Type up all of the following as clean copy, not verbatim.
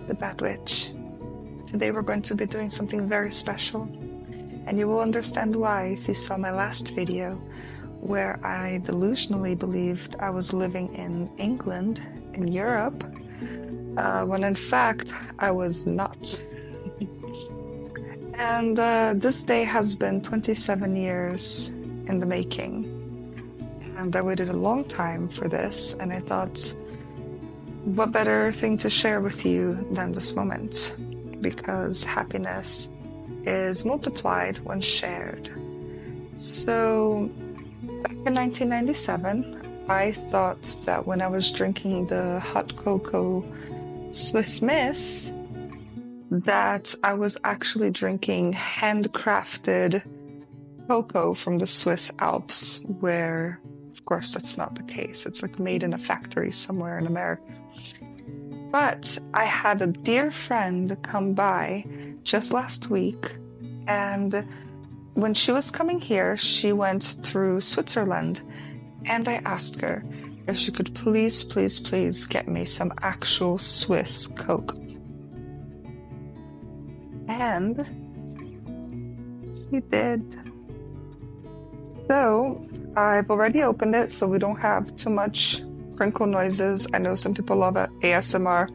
the Bad Witch. Today we're going to be doing something very special, and you will understand why if you saw my last video where I delusionally believed I was living in England, in Europe, when in fact I was not. And this day has been 27 years in the making, and I waited a long time for this, and I thought, what better thing to share with you than this moment? Because happiness is multiplied when shared. So, back in 1997, I thought that when I was drinking the hot cocoa Swiss Miss, that I was actually drinking handcrafted cocoa from the Swiss Alps, where, of course, that's not the case. It's like made in a factory somewhere in America. But I had a dear friend come by just last week, and when she was coming here, she went through Switzerland, and I asked her if she could please get me some actual Swiss cocoa. And she did. So I've already opened it, so we don't have too much crinkle noises. I know some people love it, ASMR.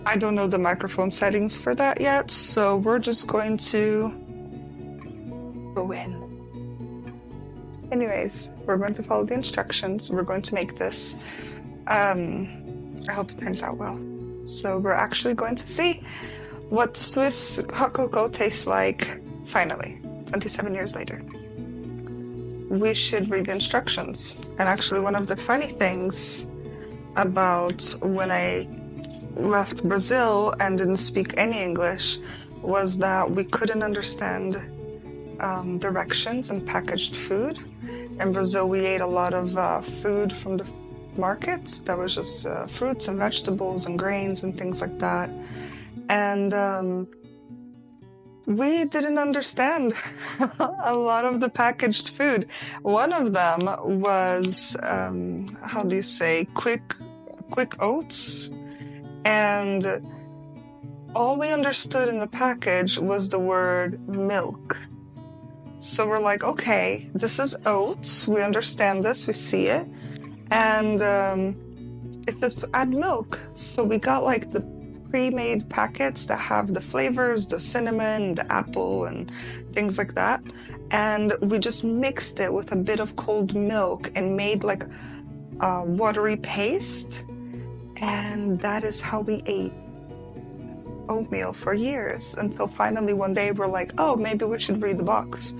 I don't know the microphone settings for that yet, so we're just going to go in. Anyways, we're going to follow the instructions. We're going to make this. I hope it turns out well. So we're actually going to see what Swiss hot cocoa tastes like, finally, 27 years later. We should read the instructions. And actually, one of the funny things about when I left Brazil and didn't speak any English was that we couldn't understand directions and packaged food. In Brazil, we ate a lot of food from the markets that was just fruits and vegetables and grains and things like that. And we didn't understand a lot of the packaged food. One of them was, how do you say, quick oats. And all we understood in the package was the word milk. So we're like, okay, this is oats. We understand this. We see it. And it says to add milk. So we got like the pre-made packets that have the flavors, the cinnamon, the apple, and things like that. And we just mixed it with a bit of cold milk and made like a watery paste. And that is how we ate oatmeal for years, until finally one day we're like, oh, maybe we should read the box.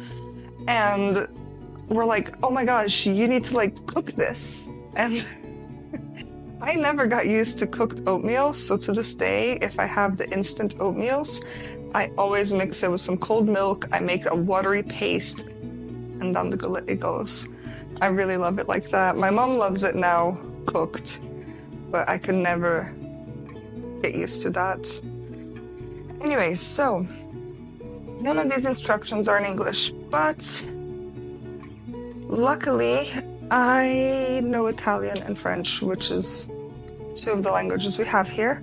And we're like, oh my gosh, you need to like cook this. And I never got used to cooked oatmeal, so to this day, if I have the instant oatmeals, I always mix it with some cold milk. I make a watery paste, and down it goes. I really love it like that. My mom loves it now, cooked, but I could never get used to that. Anyways, so none of these instructions are in English, but luckily I know Italian and French, which is two of the languages we have here.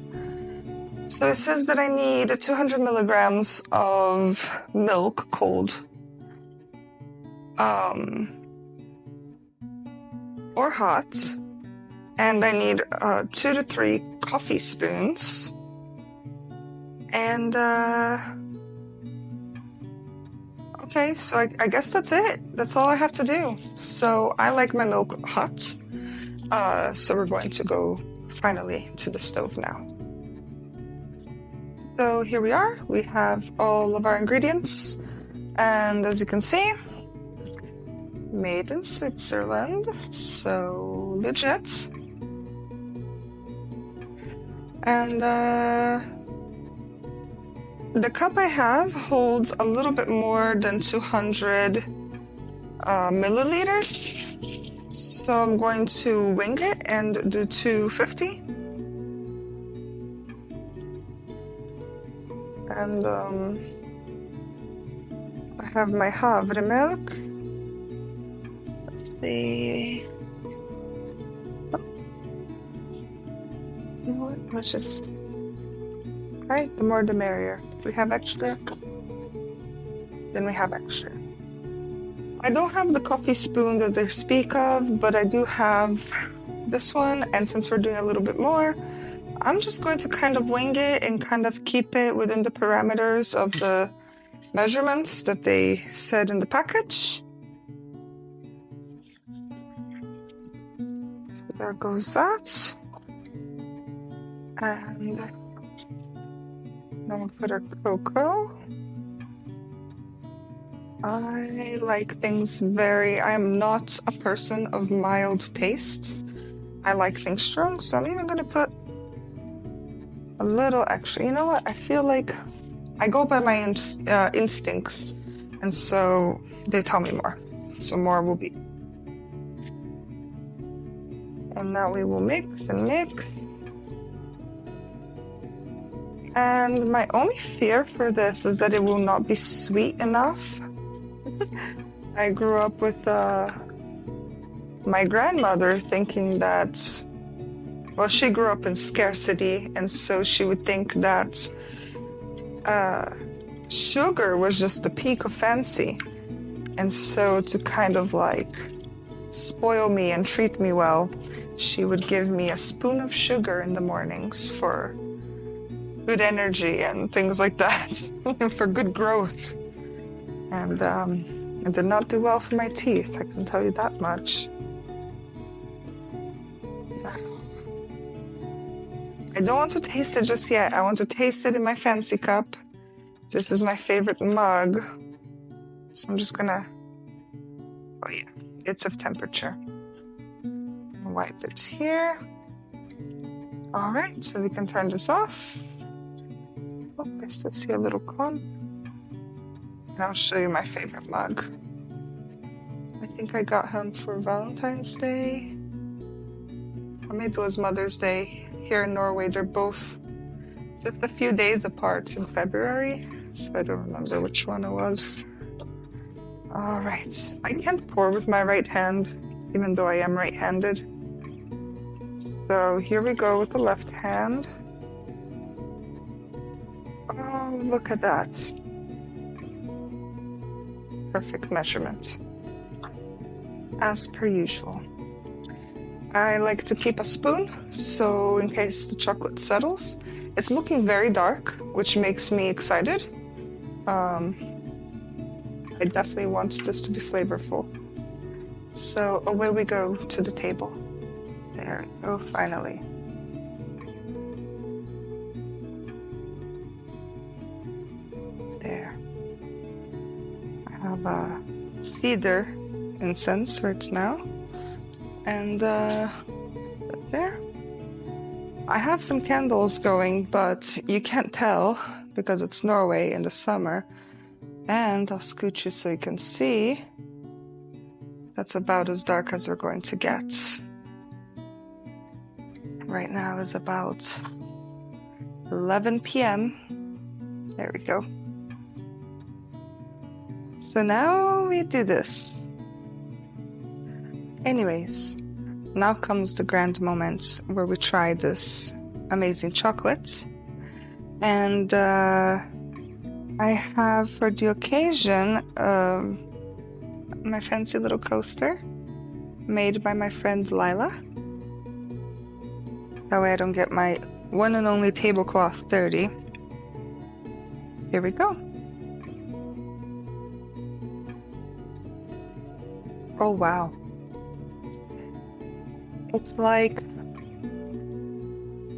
So it says that I need 200 milligrams of milk, cold, or hot, and I need 2 to 3 coffee spoons, and okay, so I guess that's it. That's all I have to do. So I like my milk hot. So we're going to go finally to the stove now. So here we are. We have all of our ingredients. And as you can see, made in Switzerland. So legit. And the cup I have holds a little bit more than 200 milliliters. So I'm going to wing it and do 250. And I have my havre milk. Let's see. You know what? Let's just right? The more the merrier. If we have extra, then we have extra. I don't have the coffee spoon that they speak of, but I do have this one. And since we're doing a little bit more, I'm just going to kind of wing it and kind of keep it within the parameters of the measurements that they said in the package. So there goes that. And then we'll put our cocoa. I like things I am not a person of mild tastes. I like things strong, so I'm even going to put a little extra. You know what? I feel like I go by my instincts, and so they tell me more. So more will be. And now we will mix and mix. And my only fear for this is that it will not be sweet enough. I grew up with my grandmother thinking that, well, she grew up in scarcity, and so she would think that sugar was just the peak of fancy. And so to kind of like spoil me and treat me well, she would give me a spoon of sugar in the mornings for good energy and things like that, for good growth. And it did not do well for my teeth, I can tell you that much. I don't want to taste it just yet. I want to taste it in my fancy cup. This is my favorite mug. So I'm just gonna, oh yeah, it's of temperature. Wipe it here. All right, so we can turn this off. Oh, I still see a little clump. And I'll show you my favorite mug. I think I got him for Valentine's Day, or maybe it was Mother's Day. Here in Norway, they're both just a few days apart in February, so I don't remember which one it was. All right, I can't pour with my right hand, even though I am right-handed. So here we go with the left hand. Oh, look at that. Perfect measurement. As per usual. I like to keep a spoon, so in case the chocolate settles. It's looking very dark, which makes me excited. I definitely want this to be flavorful. So away we go to the table. There we go, finally. There. I have a cedar incense right now. And there. I have some candles going, but you can't tell because it's Norway in the summer. And I'll scoot you so you can see. That's about as dark as we're going to get. Right now is about 11 p.m. There we go. So now we do this. Anyways, now comes the grand moment where we try this amazing chocolate. And I have, for the occasion, my fancy little coaster made by my friend Lila. That way I don't get my one and only tablecloth dirty. Here we go. Oh, wow. It's like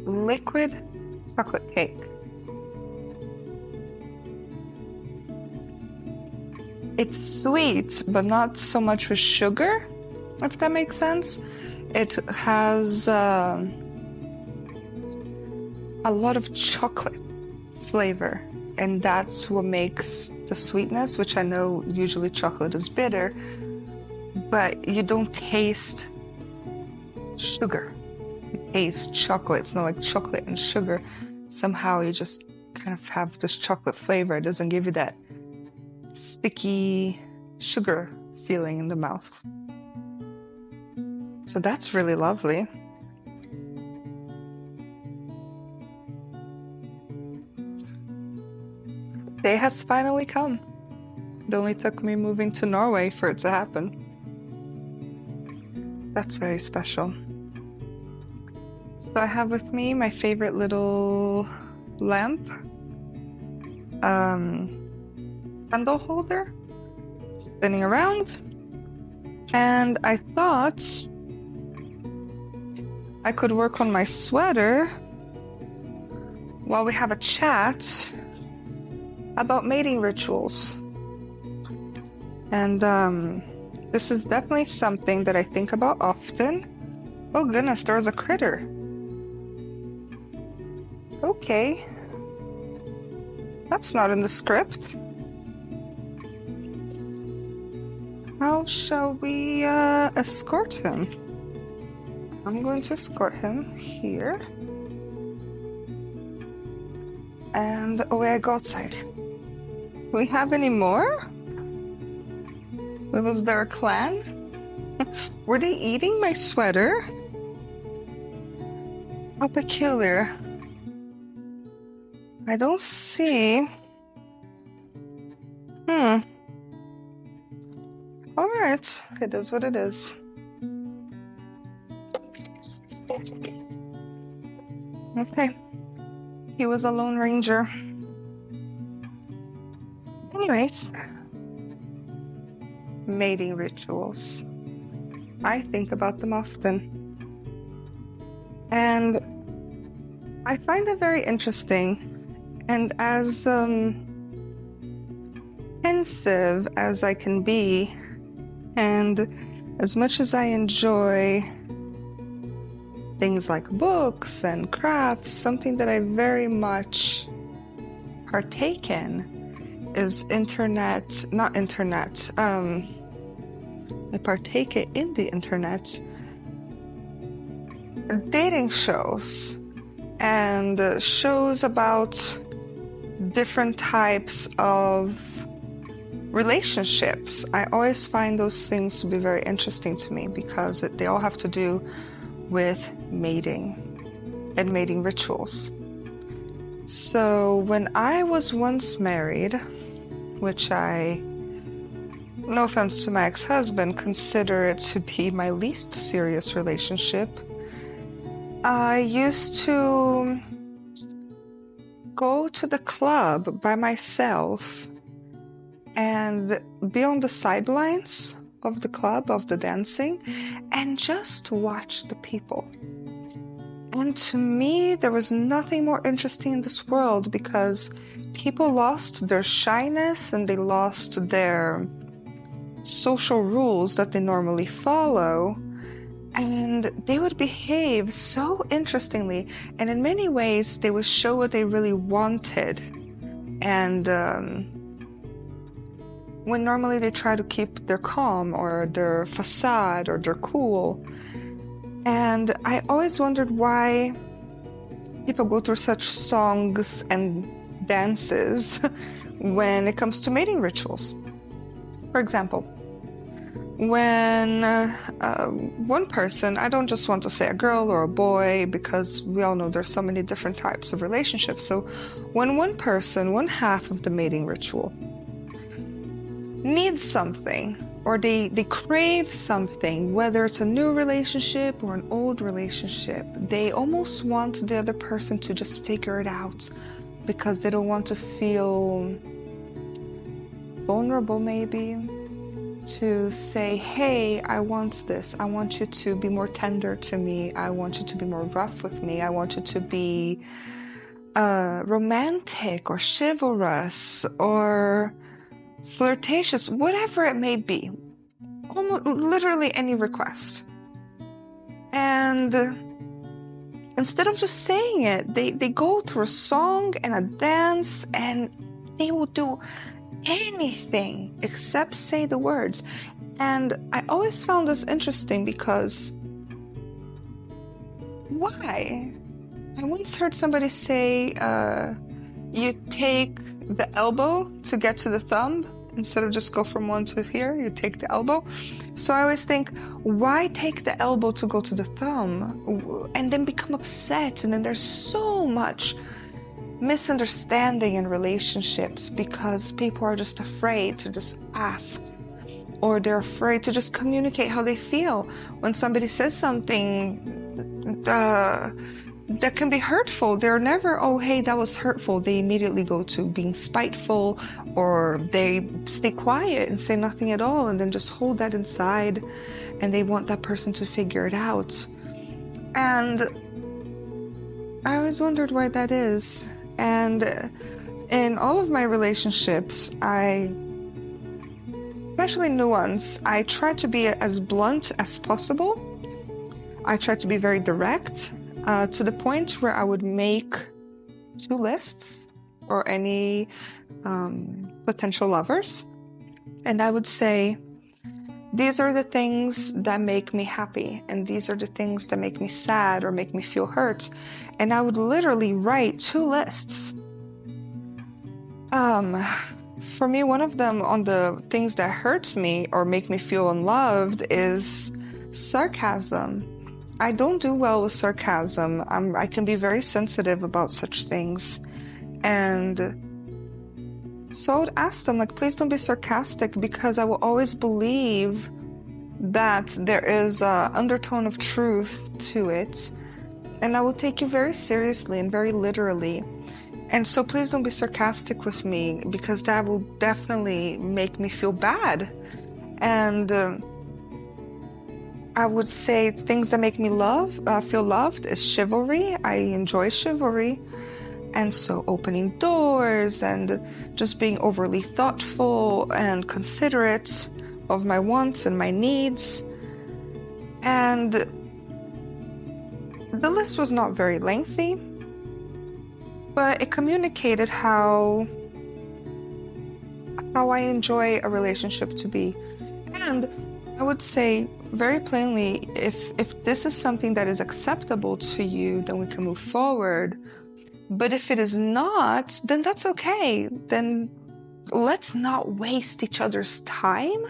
liquid chocolate cake. It's sweet, but not so much with sugar, if that makes sense. It has a lot of chocolate flavor, and that's what makes the sweetness, which I know usually chocolate is bitter, but you don't taste sugar. You taste chocolate. It's not like chocolate and sugar. Somehow you just kind of have this chocolate flavor. It doesn't give you that sticky sugar feeling in the mouth. So that's really lovely. day has finally come. It only took me moving to Norway for it to happen. That's very special. So I have with me my favorite little lamp, candle holder, spinning around, and I thought I could work on my sweater while we have a chat about mating rituals. And this is definitely something that I think about often. Oh goodness, there was a critter. Okay. That's not in the script. How shall we escort him? I'm going to escort him here. And away I go outside. Do we have any more? Was there a clan? Were they eating my sweater? How peculiar. I don't see. Alright, it is what it is. Okay. He was a lone ranger. Anyways. Mating rituals. I think about them often. And I find it very interesting. And as pensive as I can be, and as much as I enjoy things like books and crafts, something that I very much partake in is I partake in the internet, dating shows, and shows about different types of relationships. I always find those things to be very interesting to me because they all have to do with mating and mating rituals. So when I was once married, which I, no offense to my ex-husband, consider it to be my least serious relationship, I used to go to the club by myself and be on the sidelines of the club, of the dancing, and just watch the people. And to me, there was nothing more interesting in this world because people lost their shyness and they lost their social rules that they normally follow. And they would behave so interestingly. And in many ways, they would show what they really wanted. And when normally they try to keep their calm or their facade or their cool. And I always wondered why people go through such songs and dances when it comes to mating rituals. For example, when one person, I don't just want to say a girl or a boy because we all know there's so many different types of relationships. So when one person, one half of the mating ritual, needs something, or they crave something, whether it's a new relationship or an old relationship, they almost want the other person to just figure it out because they don't want to feel vulnerable, maybe, to say, hey, I want this. I want you to be more tender to me. I want you to be more rough with me. I want you to be romantic or chivalrous or flirtatious, whatever it may be. Almost literally any request. And instead of just saying it, they go through a song and a dance, and they will do anything except say the words. And I always found this interesting because why? I once heard somebody say you take the elbow to get to the thumb. Instead of just go from one to here, you take the elbow. So I always think, why take the elbow to go to the thumb and then become upset? And then there's so much misunderstanding in relationships because people are just afraid to just ask, or they're afraid to just communicate how they feel. When somebody says something that can be hurtful, they're never, oh, hey, that was hurtful. They immediately go to being spiteful, or they stay quiet and say nothing at all and then just hold that inside, and they want that person to figure it out. And I always wondered why that is. And in all of my relationships, especially new ones, I try to be as blunt as possible. I try to be very direct, to the point where I would make 2 lists for any potential lovers. And I would say, these are the things that make me happy, and these are the things that make me sad or make me feel hurt. And I would literally write 2 lists. For me, one of them on the things that hurt me or make me feel unloved is sarcasm. I don't do well with sarcasm. I can be very sensitive about such things. And so I would ask them, like, please don't be sarcastic, because I will always believe that there is an undertone of truth to it. And I will take you very seriously and very literally. And so please don't be sarcastic with me, because that will definitely make me feel bad. And I would say things that make me feel loved is chivalry. I enjoy chivalry. And so opening doors and just being overly thoughtful and considerate of my wants and my needs. And the list was not very lengthy, but it communicated how I enjoy a relationship to be. And I would say very plainly, if this is something that is acceptable to you, then we can move forward. But if it is not, then that's okay. Then let's not waste each other's time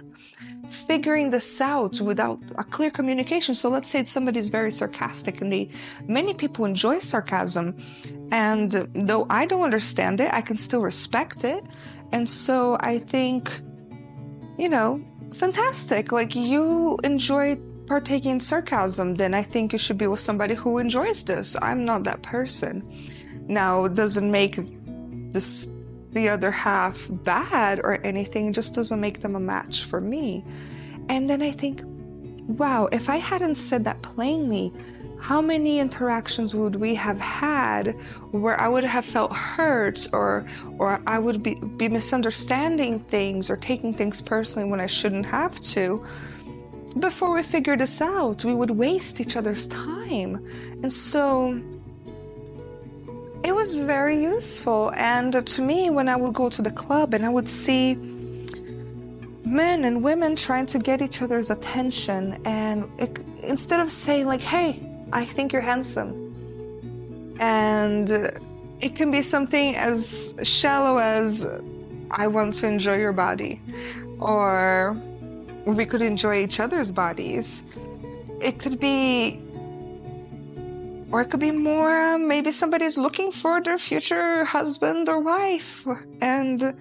figuring this out without a clear communication. So let's say somebody's very sarcastic, and many people enjoy sarcasm. And though I don't understand it, I can still respect it. And so I think, fantastic. Like, you enjoy partaking in sarcasm, then I think you should be with somebody who enjoys this. I'm not that person. Now, it doesn't make the other half bad or anything. It just doesn't make them a match for me. And then I think, wow, if I hadn't said that plainly, how many interactions would we have had where I would have felt hurt, or I would be misunderstanding things or taking things personally when I shouldn't have to? Before we figure this out, we would waste each other's time. And so it was very useful. And to me, when I would go to the club and I would see men and women trying to get each other's attention, and instead of saying like, hey, I think you're handsome, and it can be something as shallow as, I want to enjoy your body, or we could enjoy each other's bodies. It could be more, maybe somebody's looking for their future husband or wife, and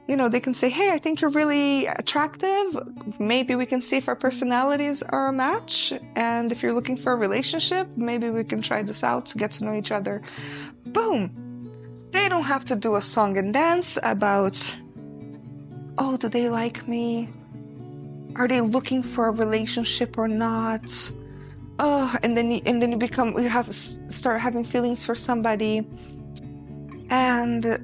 they can say, hey, I think you're really attractive. Maybe we can see if our personalities are a match. And if you're looking for a relationship, maybe we can try this out to get to know each other. Boom. They don't have to do a song and dance about, oh, do they like me? Are they looking for a relationship or not? Oh, and then you start having feelings for somebody. And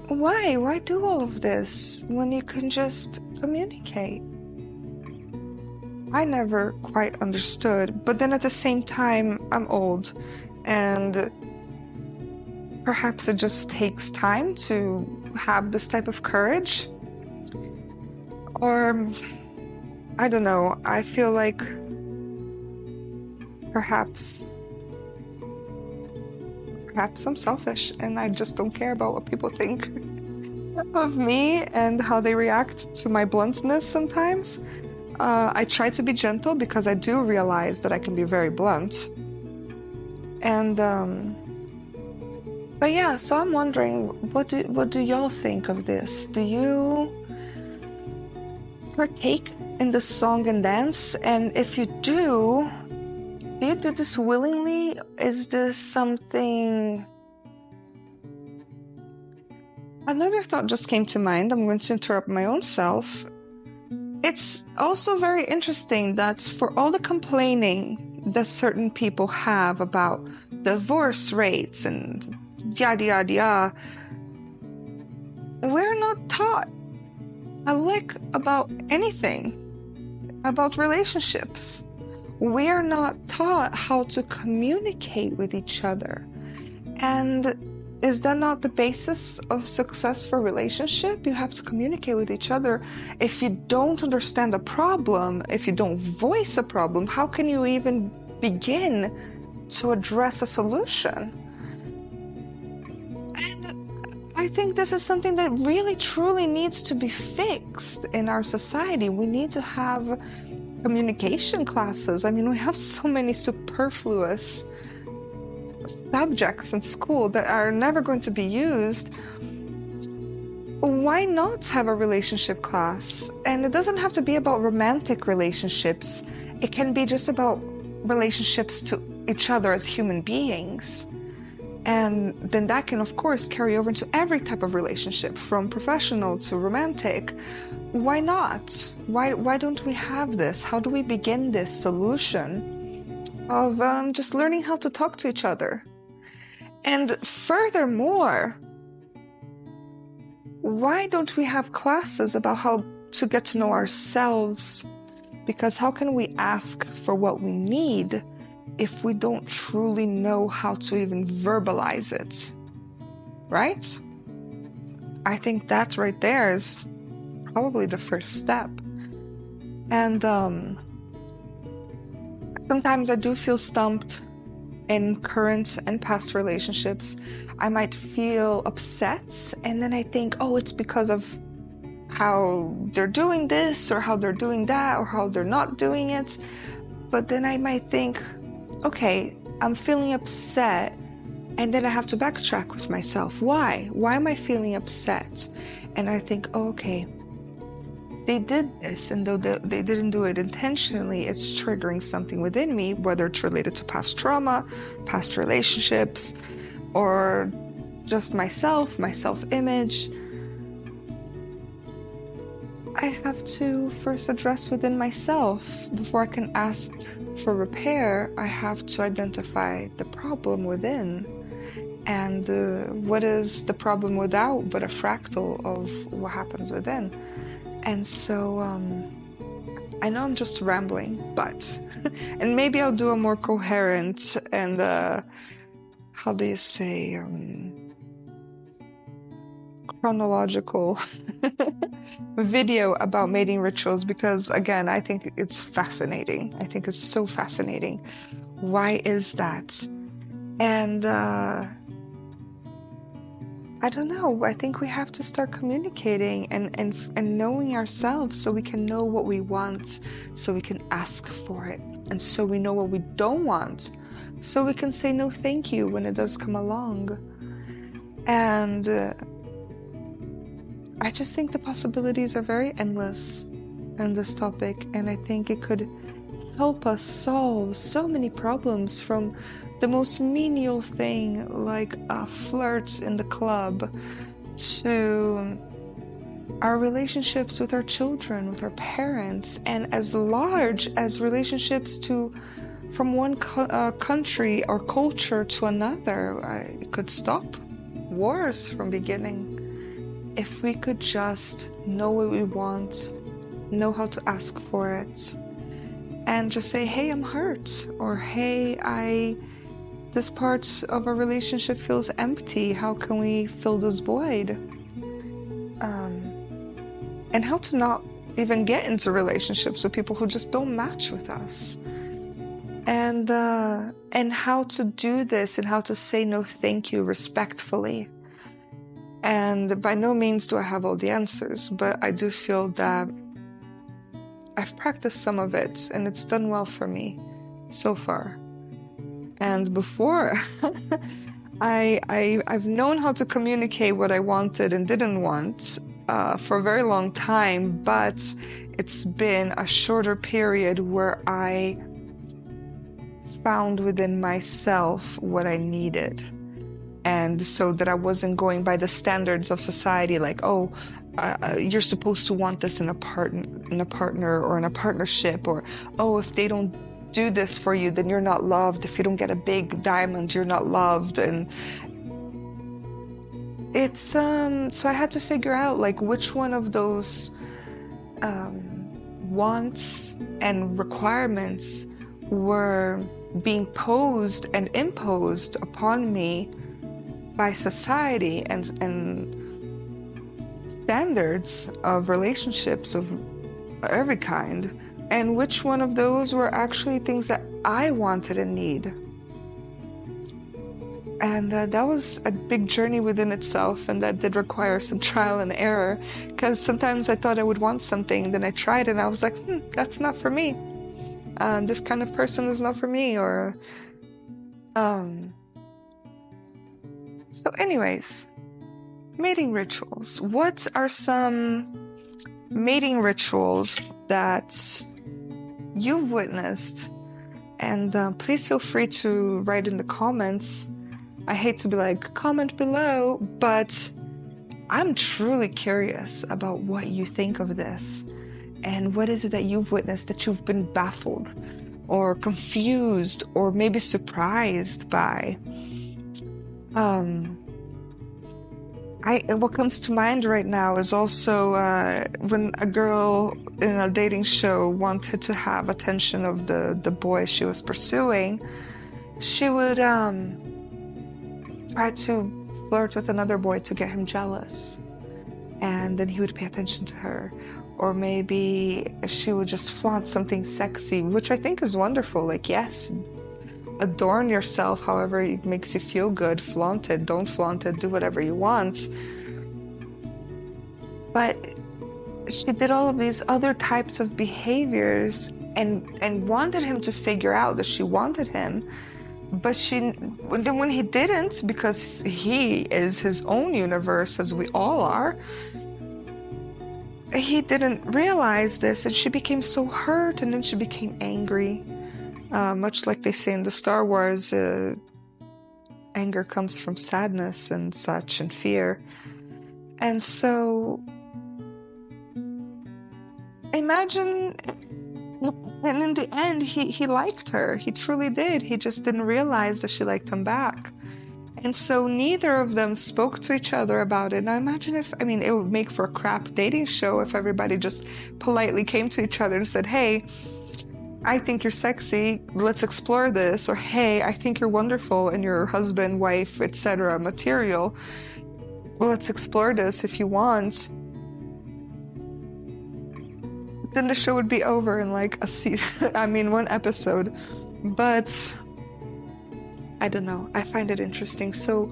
why do all of this when you can just communicate? I never quite understood. But then at the same time, I'm old, and perhaps it just takes time to have this type of courage. Or I don't know, I feel like perhaps I'm selfish and I just don't care about what people think of me and how they react to my bluntness sometimes. I try to be gentle because I do realize that I can be very blunt. And But yeah, so I'm wondering, what do y'all think of this? Do you partake in the song and dance? And if you do you do this willingly? Is this something... Another thought just came to mind. I'm going to interrupt my own self. It's also very interesting that for all the complaining that certain people have about divorce rates and yada yada yada, we're not taught a lick about anything about relationships. We are not taught how to communicate with each other. And is that not the basis of success for relationship? You have to communicate with each other. If you don't understand a problem, if you don't voice a problem, how can you even begin to address a solution? And I think this is something that really truly needs to be fixed in our society. We need to have communication classes. I mean, we have so many superfluous subjects in school that are never going to be used. Why not have a relationship class? And it doesn't have to be about romantic relationships. It can be just about relationships to each other as human beings. And then that can, of course, carry over into every type of relationship, from professional to romantic. Why not? Why don't we have this? How do we begin this solution of just learning how to talk to each other? And furthermore, why don't we have classes about how to get to know ourselves? Because how can we ask for what we need if we don't truly know how to even verbalize it? Right? I think that right there is probably the first step. And sometimes I do feel stumped in current and past relationships. I might feel upset, and then I think, oh, it's because of how they're doing this, or how they're doing that, or how they're not doing it. But then I might think, okay, I'm feeling upset, and then I have to backtrack with myself. Why? Why am I feeling upset? And I think, oh, okay, they did this, and though they didn't do it intentionally, it's triggering something within me, whether it's related to past trauma, past relationships, or just my self-image. I have to first address within myself. Before I can ask for repair, I have to identify the problem within. And what is the problem without but a fractal of what happens within? And so I know I'm just rambling, but and maybe I'll do a more coherent and how do you say, chronological video about mating rituals, because again, I think it's fascinating. I think it's so fascinating. Why is that? And I don't know. I think we have to start communicating and knowing ourselves, so we can know what we want, so we can ask for it, and so we know what we don't want, so we can say no thank you when it does come along. And I just think the possibilities are very endless in this topic, and I think it could help us solve so many problems, from the most menial thing like a flirt in the club to our relationships with our children, with our parents, and as large as relationships from one country or culture to another. It could stop wars from beginning if we could just know what we want, know how to ask for it, and just say, hey, I'm hurt, or hey, this part of our relationship feels empty. How can we fill this void? And how to not even get into relationships with people who just don't match with us. And how to do this, and how to say no thank you respectfully. And by no means do I have all the answers, but I do feel that I've practiced some of it, and it's done well for me so far. And before, I've known how to communicate what I wanted and didn't want for a very long time, but it's been a shorter period where I found within myself what I needed. And so that I wasn't going by the standards of society, like, oh, you're supposed to want this in a partner or in a partnership, or, oh, if they don't do this for you, then you're not loved. If you don't get a big diamond, you're not loved. And it's so I had to figure out like which one of those wants and requirements were being posed and imposed upon me by society and standards of relationships of every kind, and which one of those were actually things that I wanted and need. And that was a big journey within itself, and that did require some trial and error, because sometimes I thought I would want something, then I tried and I was like, that's not for me. This kind of person is not for me, or so anyways, mating rituals. What are some mating rituals that you've witnessed? And please feel free to write in the comments. I hate to be like, comment below, but I'm truly curious about what you think of this. And what is it that you've witnessed that you've been baffled or confused or maybe surprised by? What comes to mind right now is also when a girl in a dating show wanted to have attention of the boy she was pursuing, she would try to flirt with another boy to get him jealous, and then he would pay attention to her. Or maybe she would just flaunt something sexy, which I think is wonderful. Like, yes, adorn yourself however it makes you feel good. Flaunt it, don't flaunt it, do whatever you want. But she did all of these other types of behaviors and wanted him to figure out that she wanted him. But then when he didn't, because he is his own universe, as we all are, he didn't realize this, and she became so hurt, and then she became angry. Much like they say in the Star Wars, anger comes from sadness and such, and fear. And so, imagine, and in the end, he liked her. He truly did. He just didn't realize that she liked him back. And so neither of them spoke to each other about it. Now imagine it would make for a crap dating show if everybody just politely came to each other and said, hey, I think you're sexy, let's explore this. Or, hey, I think you're wonderful and your husband, wife, etc. material. Well, let's explore this if you want. Then the show would be over in like one episode. But I don't know, I find it interesting. So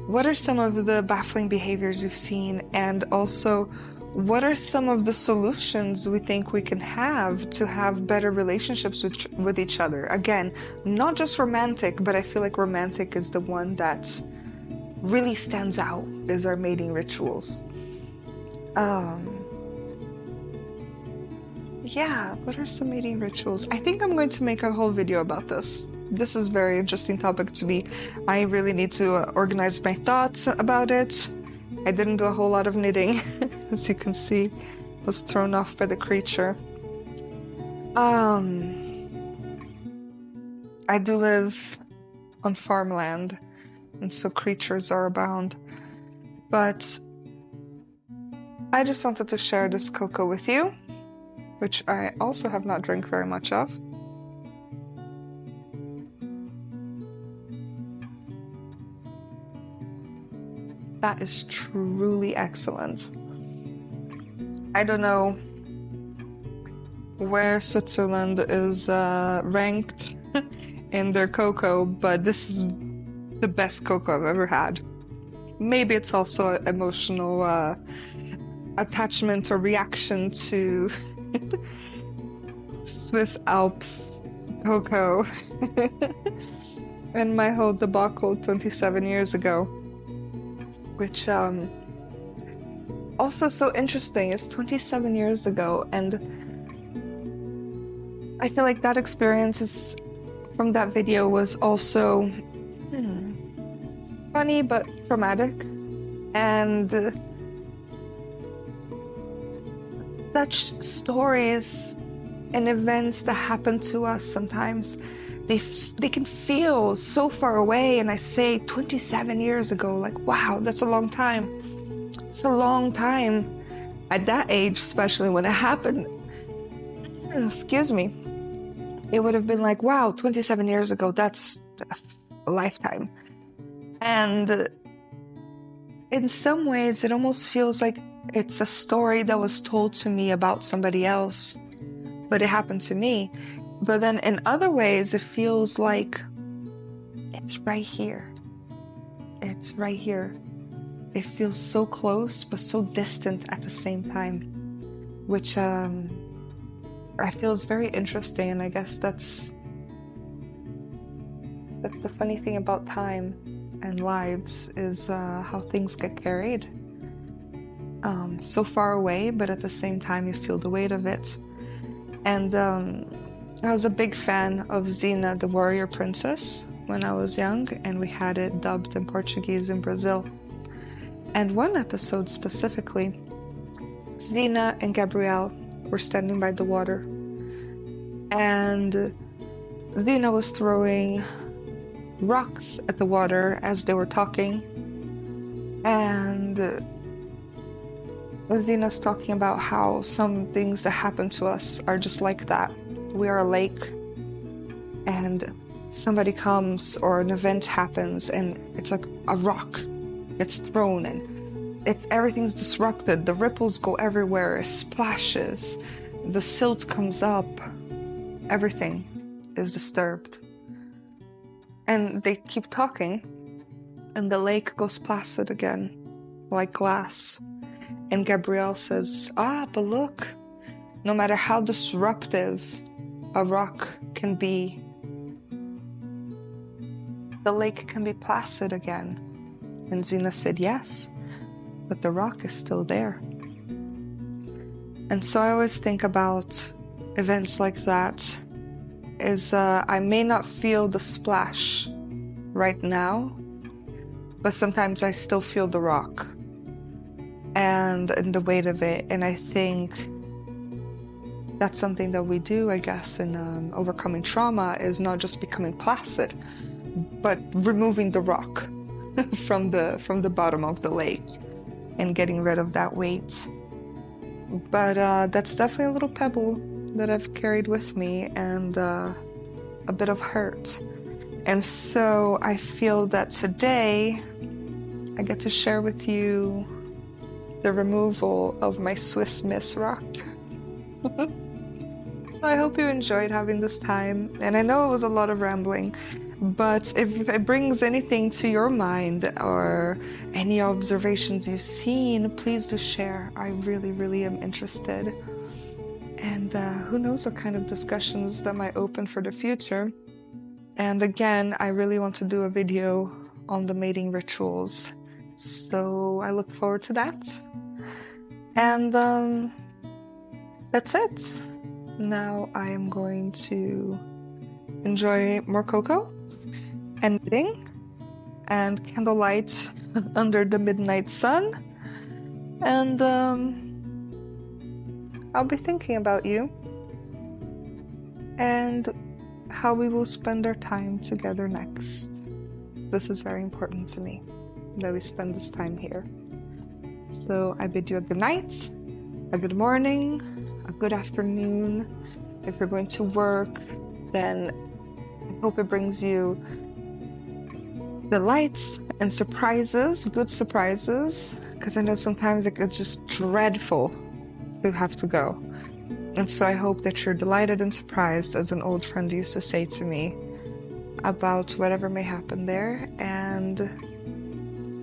what are some of the baffling behaviors you've seen? And also, what are some of the solutions we think we can have to have better relationships with each other? Again, not just romantic, but I feel like romantic is the one that really stands out, is our mating rituals. Yeah, what are some mating rituals? I think I'm going to make a whole video about this. This is a very interesting topic to me. I really need to organize my thoughts about it. I didn't do a whole lot of knitting, as you can see. I was thrown off by the creature. I do live on farmland, and so creatures are abound. But I just wanted to share this cocoa with you, which I also have not drank very much of. That is truly excellent. I don't know where Switzerland is ranked in their cocoa, but this is the best cocoa I've ever had. Maybe it's also an emotional attachment or reaction to Swiss Alps cocoa. and my whole debacle 27 years ago, which also so interesting. It's 27 years ago, and I feel like that experience from that video was also funny but traumatic, and such stories and events that happen to us sometimes, they can feel so far away, and I say 27 years ago, like, wow, that's a long time. It's a long time at that age, especially when it happened. Excuse me. It would have been like, wow, 27 years ago, that's a lifetime. And in some ways, it almost feels like it's a story that was told to me about somebody else, but it happened to me. But then in other ways, it feels like it's right here. It's right here. It feels so close, but so distant at the same time, which I feel is very interesting. And I guess that's the funny thing about time and lives, is how things get carried so far away, but at the same time you feel the weight of it. And I was a big fan of Xena, the Warrior Princess, when I was young, and we had it dubbed in Portuguese in Brazil. And one episode specifically, Xena and Gabrielle were standing by the water, and Xena was throwing rocks at the water as they were talking, and Xena's talking about how some things that happen to us are just like that. We are a lake, and somebody comes or an event happens, and it's like a rock. It's thrown, and everything's disrupted. The ripples go everywhere. It splashes. The silt comes up. Everything is disturbed. And they keep talking, and the lake goes placid again, like glass. And Gabrielle says, but look, no matter how disruptive a rock can be, the lake can be placid again. And Xena said, yes, but the rock is still there. And so I always think about events like that, is I may not feel the splash right now, but sometimes I still feel the rock and the weight of it. And I think that's something that we do, I guess, in overcoming trauma, is not just becoming placid, but removing the rock from the bottom of the lake and getting rid of that weight. But that's definitely a little pebble that I've carried with me, and a bit of hurt. And so I feel that today I get to share with you the removal of my Swiss Miss rock. So I hope you enjoyed having this time, and I know it was a lot of rambling, but if it brings anything to your mind or any observations you've seen, please do share. I really, really am interested. And who knows what kind of discussions that might open for the future. And again, I really want to do a video on the mating rituals, so I look forward to that. And that's it. Now I am going to enjoy more cocoa and knitting and candlelight under the midnight sun. And I'll be thinking about you and how we will spend our time together next. This is very important to me, that we spend this time here. So I bid you a good night, a good morning, a good afternoon. If you're going to work, then I hope it brings you delights and surprises, good surprises, because I know sometimes it's just dreadful to have to go. And so I hope that you're delighted and surprised, as an old friend used to say to me, about whatever may happen there. And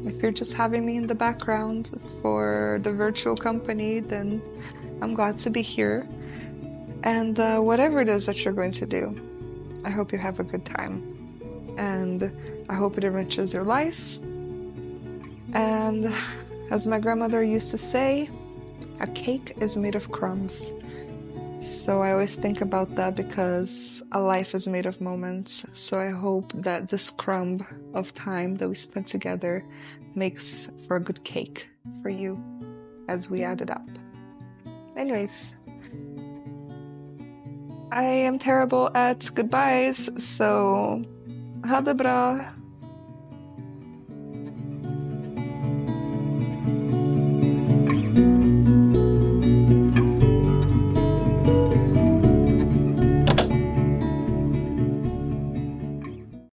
if you're just having me in the background for the virtual company, then I'm glad to be here. And whatever it is that you're going to do, I hope you have a good time. and I hope it enriches your life. And as my grandmother used to say, a cake is made of crumbs. So I always think about that because a life is made of moments. So I hope that this crumb of time that we spent together makes for a good cake for you as we add it up. Anyways, I am terrible at goodbyes, so ha det bra!